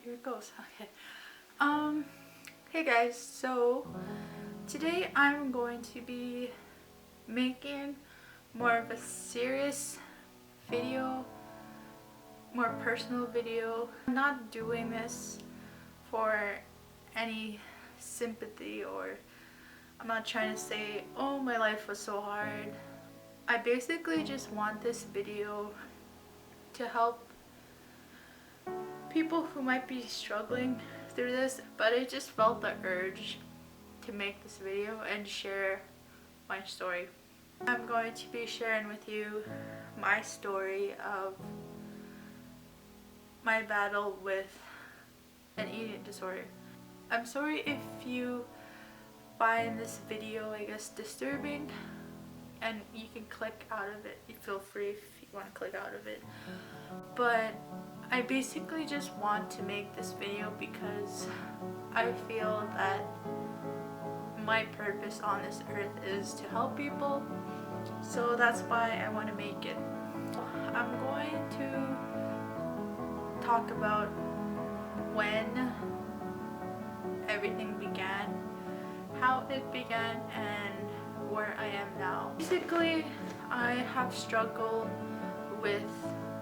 here it goes. Okay. Hey guys, so today I'm going to be making more of a serious video, more personal video. I'm not doing this for any sympathy, or I'm not trying to say, oh, my life was so hard. I basically just want this video to help people who might be struggling through this, but I just felt the urge to make this video and share my story. I'm going to be sharing with you my story of my battle with an eating disorder. I'm sorry if you find this video, I guess, disturbing, and you can click out of it. You feel free if you want to click out of it. But I basically just want to make this video because I feel that my purpose on this earth is to help people. So that's why I want to make it. I'm going to talk about when everything began, how it began, and where I am now. Basically, I have struggled with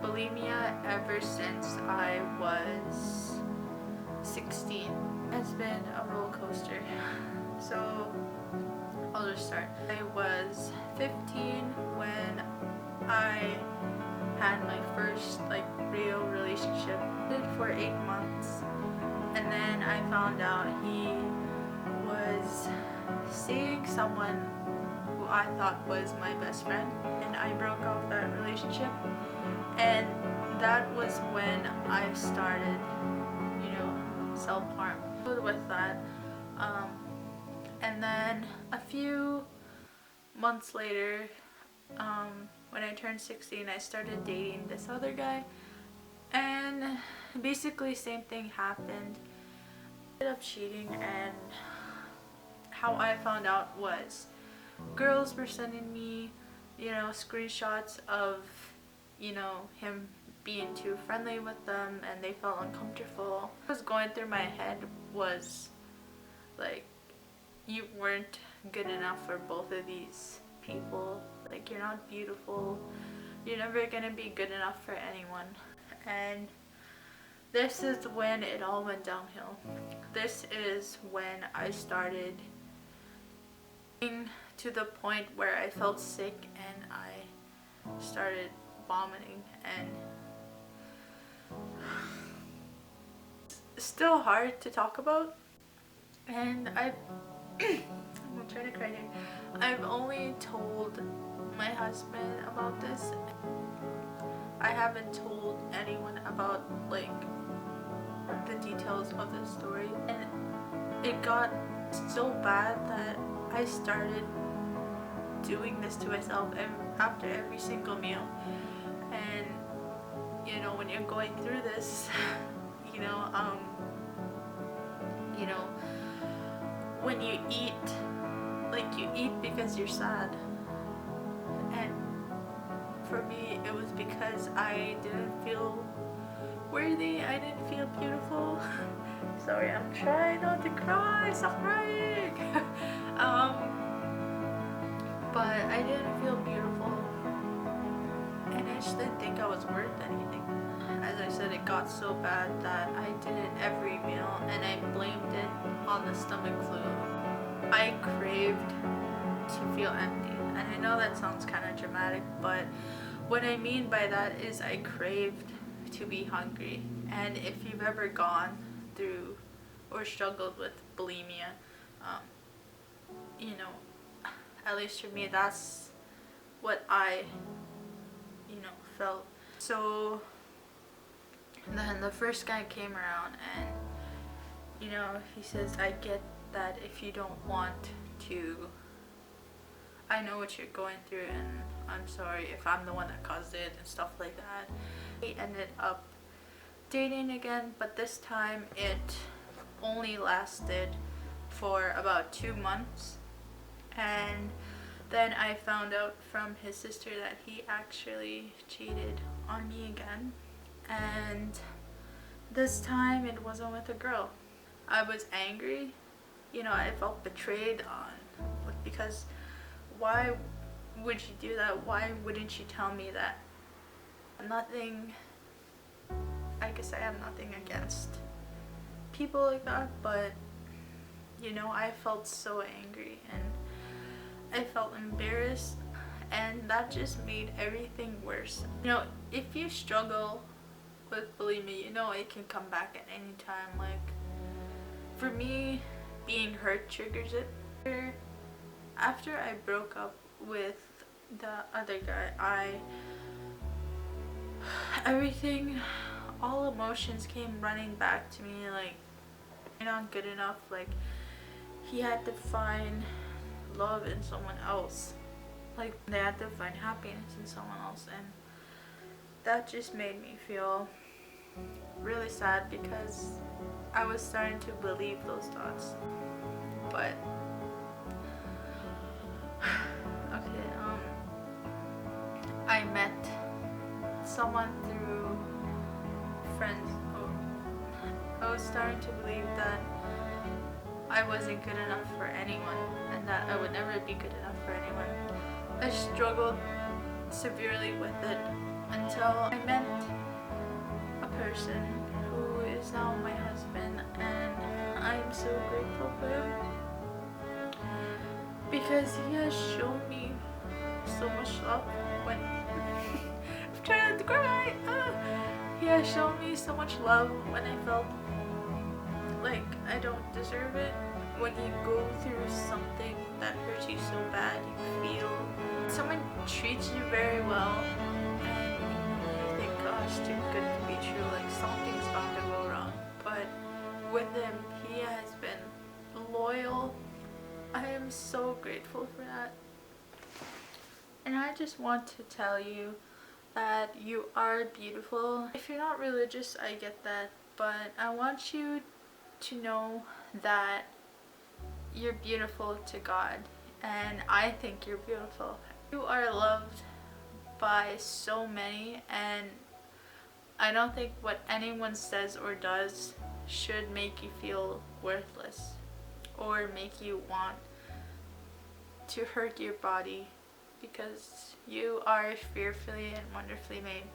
bulimia ever since I was 16. It's been a roller coaster. So I'll just start. I was 15 when I had my first real relationship. I did for 8 months, and then I found out he was seeing someone who I thought was my best friend, and I broke off that relationship. And that was when I started, self-harm with that. And then a few months later, when I turned 16, I started dating this other guy, and basically same thing happened. I ended up cheating, and how I found out was girls were sending me, screenshots of him being too friendly with them, and they felt uncomfortable. What was going through my head was like, you weren't good enough for both of these people. Like, you're not beautiful, you're never gonna be good enough for anyone. And this is when it all went downhill. This is when I started getting to the point where I felt sick and I started vomiting, and it's still hard to talk about. And I'm trying to cry here. I've only told my husband about this. I haven't told anyone about the details of the story, and it got so bad that I started doing this to myself after every single meal. And when you're going through this, when you eat, you eat because you're sad. And for me, it was because I didn't feel worthy, I didn't feel beautiful. Sorry, I'm trying not to cry, stop crying. But I didn't feel beautiful, and I just didn't think I was worth anything. As I said, it got so bad that I did it every meal, and I blamed it on the stomach flu. I craved to feel empty, and I know that sounds kind of dramatic, but what I mean by that is I craved to be hungry. And if you've ever gone through or struggled with bulimia, at least for me, that's what I felt. So then the first guy came around, and he says, I get that if you don't want to, I know what you're going through, and I'm sorry if I'm the one that caused it and stuff like that. We ended up dating again, but this time it only lasted for about 2 months. And then I found out from his sister that he actually cheated on me again. And this time it wasn't with a girl. I was angry. I felt betrayed because why would you do that? Why wouldn't you tell me that? Nothing, I guess I have nothing against people like that, but I felt so angry and I felt embarrassed, and that just made everything worse. If you struggle with bulimia, it can come back at any time. Like, for me, being hurt triggers it. After I broke up with the other guy, everything, all emotions came running back to me, like, you're not good enough. Like, he had to find love in someone else. Like, they had to find happiness in someone else, and that just made me feel really sad because I was starting to believe those thoughts. But okay, I met someone through friends. I was starting to believe that I wasn't good enough for anyone and that I would never be good enough for anyone. I struggled severely with it until I met a person who is now my husband, and I'm so grateful for him because he has shown me so much love when I'm trying not to cry. He has shown me so much love when I felt like I don't deserve it. When you go through something that hurts you so bad, you feel someone treats you very well, and you think, gosh, too good to be true, like something's bound to go wrong. But with him, he has been loyal. I am so grateful for that. And I just want to tell you that you are beautiful. If you're not religious, I get that, but I want you to know that you're beautiful to God, and I think you're beautiful. You are loved by so many, and I don't think what anyone says or does should make you feel worthless or make you want to hurt your body, because you are fearfully and wonderfully made.